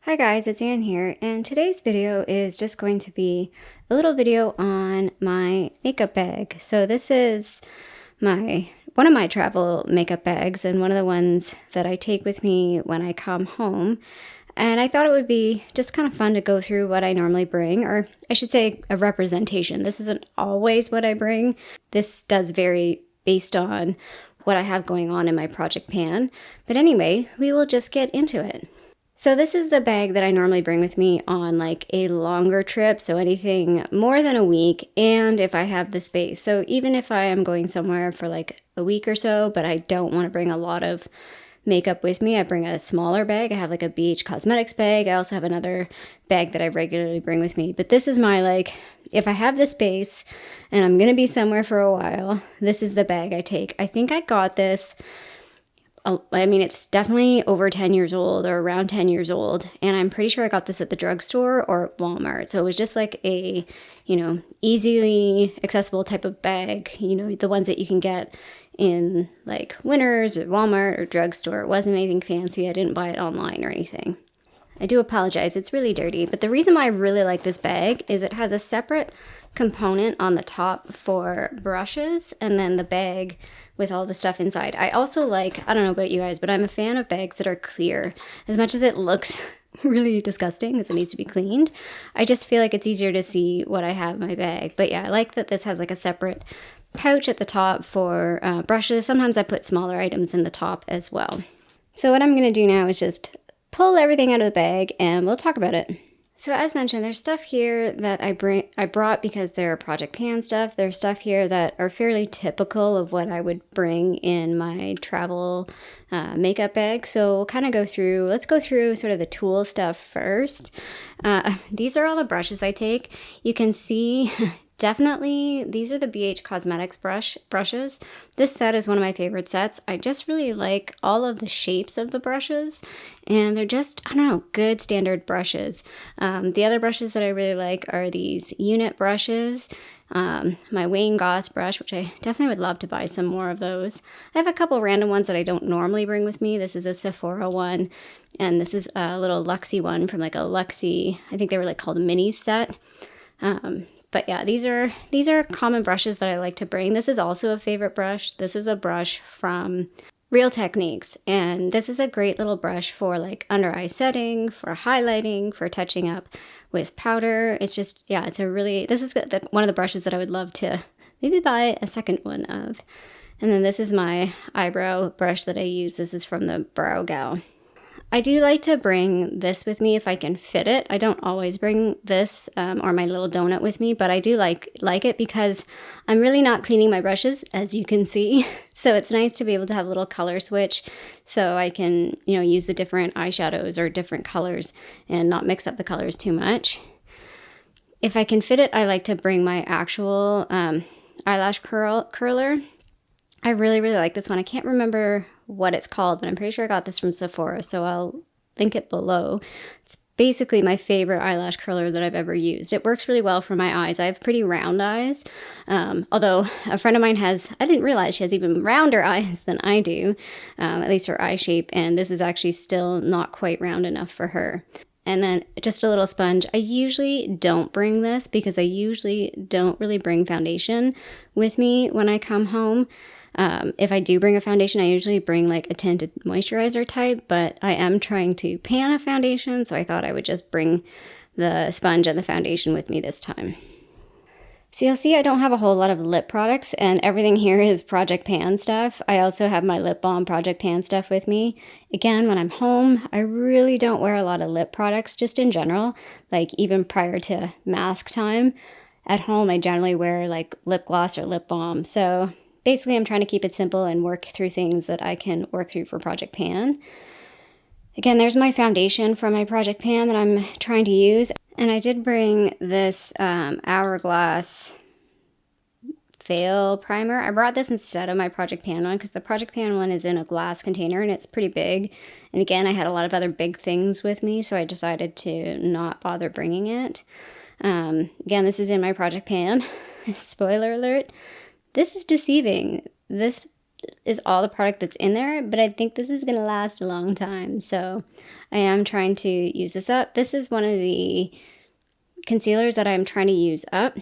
Hi guys, it's Anne here, and today's video is just going to be a little video on my makeup bag. So this is one of my travel makeup bags and one of the ones that I take with me when I come home. And I thought it would be just kind of fun to go through what I normally bring, or I should say a representation. This isn't always what I bring. This does vary based on what I have going on in my project pan. But anyway, we will just get into it. So this is the bag that I normally bring with me on like a longer trip, so anything more than a week, and if I have the space. So even if I am going somewhere for like a week or so, but I don't want to bring a lot of makeup with me, I bring a smaller bag. I have like a BH Cosmetics bag. I also have another bag that I regularly bring with me. But this is my if I have the space and I'm going to be somewhere for a while, this is the bag I take. I think I got this, it's definitely over 10 years old or around 10 years old. And I'm pretty sure I got this at the drugstore or Walmart. So it was just like a, easily accessible type of bag, the ones that you can get in like Winners or Walmart or drugstore. It wasn't anything fancy. I didn't buy it online or anything. I do apologize, it's really dirty, but the reason why I really like this bag is it has a separate component on the top for brushes and then the bag with all the stuff inside. I also like, I don't know about you guys, but I'm a fan of bags that are clear. As much as it looks really disgusting because it needs to be cleaned, I just feel like it's easier to see what I have in my bag. But yeah, I like that this has like a separate pouch at the top for brushes. Sometimes I put smaller items in the top as well. So what I'm going to do now is just pull everything out of the bag and we'll talk about it. So as mentioned, there's stuff here that I brought because they're project pan stuff. There's stuff here that are fairly typical of what I would bring in my travel makeup bag. So we'll kind of let's go through sort of the tool stuff first. These are all the brushes I take. You can see definitely, these are the BH Cosmetics brushes. This set is one of my favorite sets. I just really like all of the shapes of the brushes, and they're just, I don't know, good standard brushes. The other brushes that I really like are these unit brushes. My Wayne Goss brush, which I definitely would love to buy some more of those. I have a couple random ones that I don't normally bring with me. This is a Sephora one, and this is a little Luxie one from like a Luxie, I think they were like called a mini set. But yeah, these are common brushes that I like to bring. This is also a favorite brush. This is a brush from Real Techniques, and this is a great little brush for like under eye setting, for highlighting, for touching up with powder. It's just, yeah, this is one of the brushes that I would love to maybe buy a second one of. And then this is my eyebrow brush that I use. This is from the Brow Gal. I do like to bring this with me if I can fit it. I don't always bring this or my little donut with me, but I do like it because I'm really not cleaning my brushes, as you can see. So it's nice to be able to have a little color switch so I can, use the different eyeshadows or different colors and not mix up the colors too much. If I can fit it, I like to bring my actual eyelash curler. I really, really like this one. I can't remember what it's called, but I'm pretty sure I got this from Sephora, so I'll link it below. It's basically my favorite eyelash curler that I've ever used. It works really well for my eyes. I have pretty round eyes, although a friend of mine I didn't realize she has even rounder eyes than I do, at least her eye shape, and this is actually still not quite round enough for her. And then just a little sponge. I usually don't bring this because I usually don't really bring foundation with me when I come home. If I do bring a foundation, I usually bring like a tinted moisturizer type, but I am trying to pan a foundation, so I thought I would just bring the sponge and the foundation with me this time. So you'll see I don't have a whole lot of lip products, and everything here is Project Pan stuff. I also have my lip balm Project Pan stuff with me. Again, when I'm home, I really don't wear a lot of lip products, just in general, like even prior to mask time. At home, I generally wear like lip gloss or lip balm, so basically, I'm trying to keep it simple and work through things that I can work through for Project Pan. Again, there's my foundation from my Project Pan that I'm trying to use. And I did bring this Hourglass Veil Primer. I brought this instead of my Project Pan one because the Project Pan one is in a glass container and it's pretty big. And again, I had a lot of other big things with me, so I decided to not bother bringing it. Again, this is in my Project Pan. Spoiler alert. This is deceiving. This is all the product that's in there, but I think this is going to last a long time. So I am trying to use this up. This is one of the concealers that I'm trying to use up.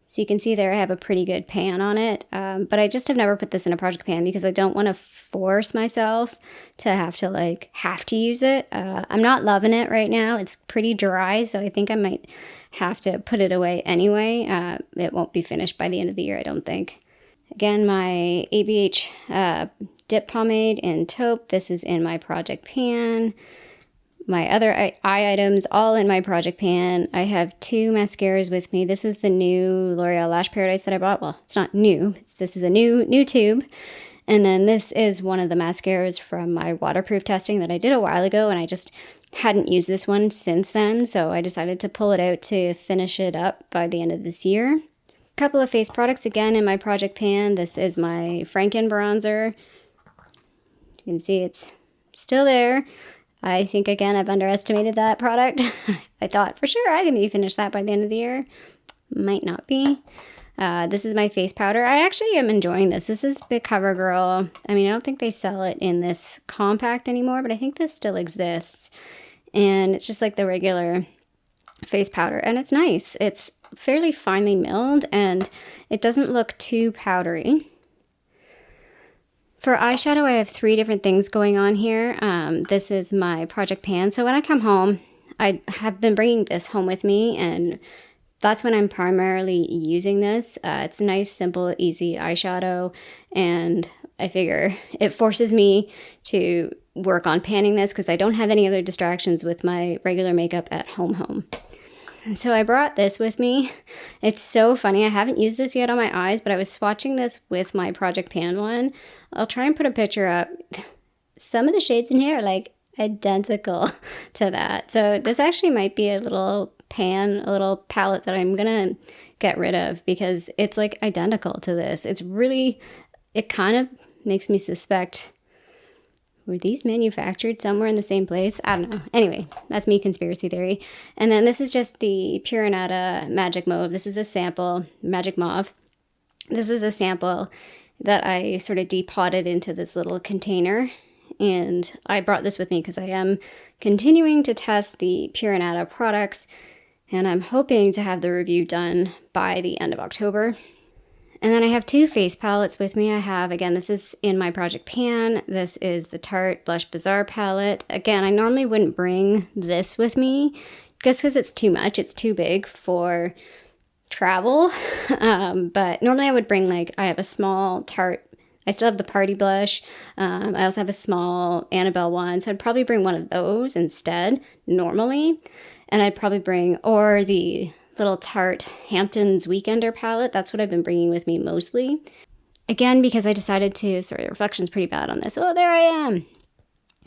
So you can see there I have a pretty good pan on it, but I just have never put this in a project pan because I don't want to force myself to have to use it. I'm not loving it right now. It's pretty dry, so I think I might have to put it away anyway. It won't be finished by the end of the year, I don't think. Again, my ABH dip pomade in taupe. This is in my project pan. My other eye items all in my project pan. I have 2 mascaras with me. This is the new L'Oreal Lash Paradise that I bought. Well, it's not new. This is a new tube. And then this is one of the mascaras from my waterproof testing that I did a while ago, and I just hadn't used this one since then, so I decided to pull it out to finish it up by the end of this year. A couple of face products again in my project pan. This is my Franken bronzer. You can see it's still there. I think, again, I've underestimated that product. I thought for sure I can maybe finish that by the end of the year. Might not be. This is my face powder. I actually am enjoying this. This is the CoverGirl. I mean, I don't think they sell it in this compact anymore, but I think this still exists. And it's just like the regular face powder. And it's nice. It's fairly finely milled, and it doesn't look too powdery. For eyeshadow, I have 3 different things going on here. This is my project pan. So when I come home, I have been bringing this home with me, and that's when I'm primarily using this. It's a nice, simple, easy eyeshadow, and I figure it forces me to work on panning this because I don't have any other distractions with my regular makeup at home. So I brought this with me. It's so funny. I haven't used this yet on my eyes, but I was swatching this with my Project Pan one. I'll try and put a picture up. Some of the shades in here are like identical to that. So this actually might be a little palette that I'm gonna get rid of because it's like identical to this. It kind of makes me suspect, were these manufactured somewhere in the same place? I don't know. Anyway, that's me, conspiracy theory. And then this is just the Pure Nata Magic Mauve. This is a sample, Magic Mauve. This is a sample that I sort of depotted into this little container. And I brought this with me because I am continuing to test the Pure Nata products. And I'm hoping to have the review done by the end of October. And then I have 2 face palettes with me. I have, again, this is in my project pan. This is the Tarte Blush Bazaar palette. Again, I normally wouldn't bring this with me just because it's too much. It's too big for travel. But normally I would bring, I have a small Tarte. I still have the Party Blush. I also have a small Annabelle one. So I'd probably bring one of those instead, normally. And I'd probably bring, or the little Tarte Hamptons Weekender palette. That's what I've been bringing with me mostly. Again, because I decided to, sorry, the reflection's pretty bad on this. Oh, there I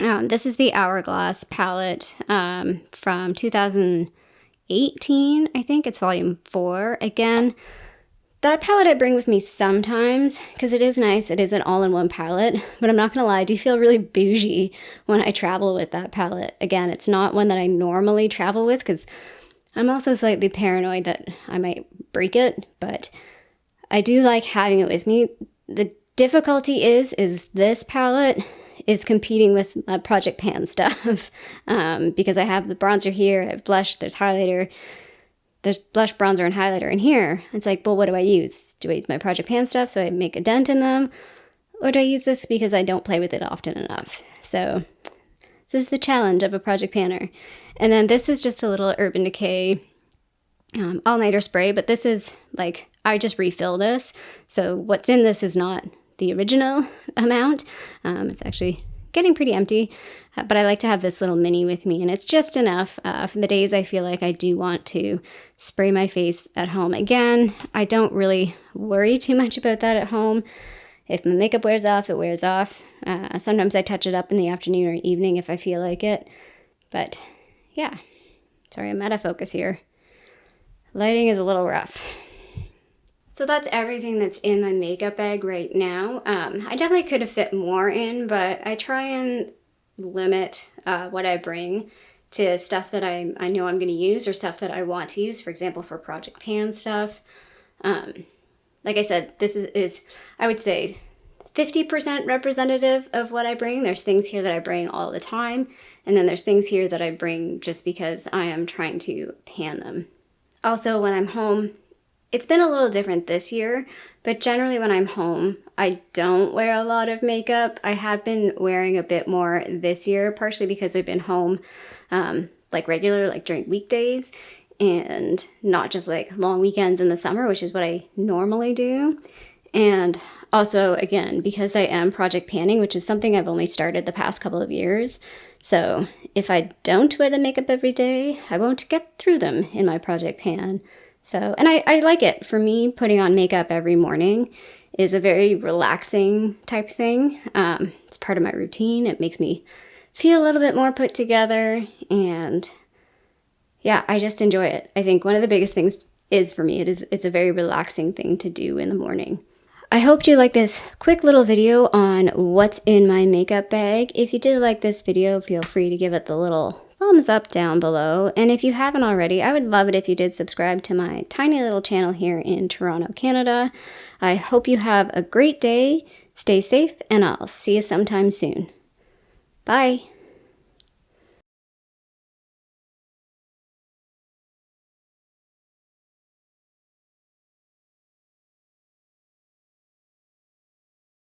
am. This is the Hourglass palette from 2018, I think. It's volume 4. Again, that palette I bring with me sometimes because it is nice. It is an all-in-one palette, but I'm not going to lie, I do feel really bougie when I travel with that palette. Again, it's not one that I normally travel with because I'm also slightly paranoid that I might break it, but I do like having it with me. The difficulty is this palette is competing with my Project Pan stuff because I have the bronzer here, I have blush, there's highlighter, there's blush, bronzer, and highlighter in here. It's like, well, what do I use? Do I use my Project Pan stuff so I make a dent in them? Or do I use this because I don't play with it often enough? So this is the challenge of a Project Panner. And then this is just a little Urban Decay all-nighter spray, but this is I just refill this. So what's in this is not the original amount. It's actually getting pretty empty, but I like to have this little mini with me, and it's just enough for the days I feel like I do want to spray my face at home. Again, I don't really worry too much about that at home. If my makeup wears off, it wears off. Sometimes I touch it up in the afternoon or evening if I feel like it. But yeah, sorry, I'm out of focus here. Lighting is a little rough. So that's everything that's in my makeup bag right now. I definitely could have fit more in, but I try and limit what I bring to stuff that I know I'm going to use or stuff that I want to use, for example, for Project Pan stuff. Like I said, this is I would say 50% representative of what I bring. There's things here that I bring all the time, and then there's things here that I bring just because I am trying to pan them. Also, when I'm home, it's been a little different this year, but generally when I'm home, I don't wear a lot of makeup. I have been wearing a bit more this year, partially because I've been home like regular, like during weekdays, and not just like long weekends in the summer, which is what I normally do. And also, again, because I am project panning, which is something I've only started the past couple of years. So if I don't wear the makeup every day, I won't get through them in my project pan. So, and I like it. For me, putting on makeup every morning is a very relaxing type thing. It's part of my routine. It makes me feel a little bit more put together, and yeah, I just enjoy it. I think one of the biggest things is for me, it's a very relaxing thing to do in the morning. I hope you like this quick little video on what's in my makeup bag. If you did like this video, feel free to give it the little thumbs up down below. And if you haven't already, I would love it if you did subscribe to my tiny little channel here in Toronto, Canada. I hope you have a great day, stay safe, and I'll see you sometime soon. Bye.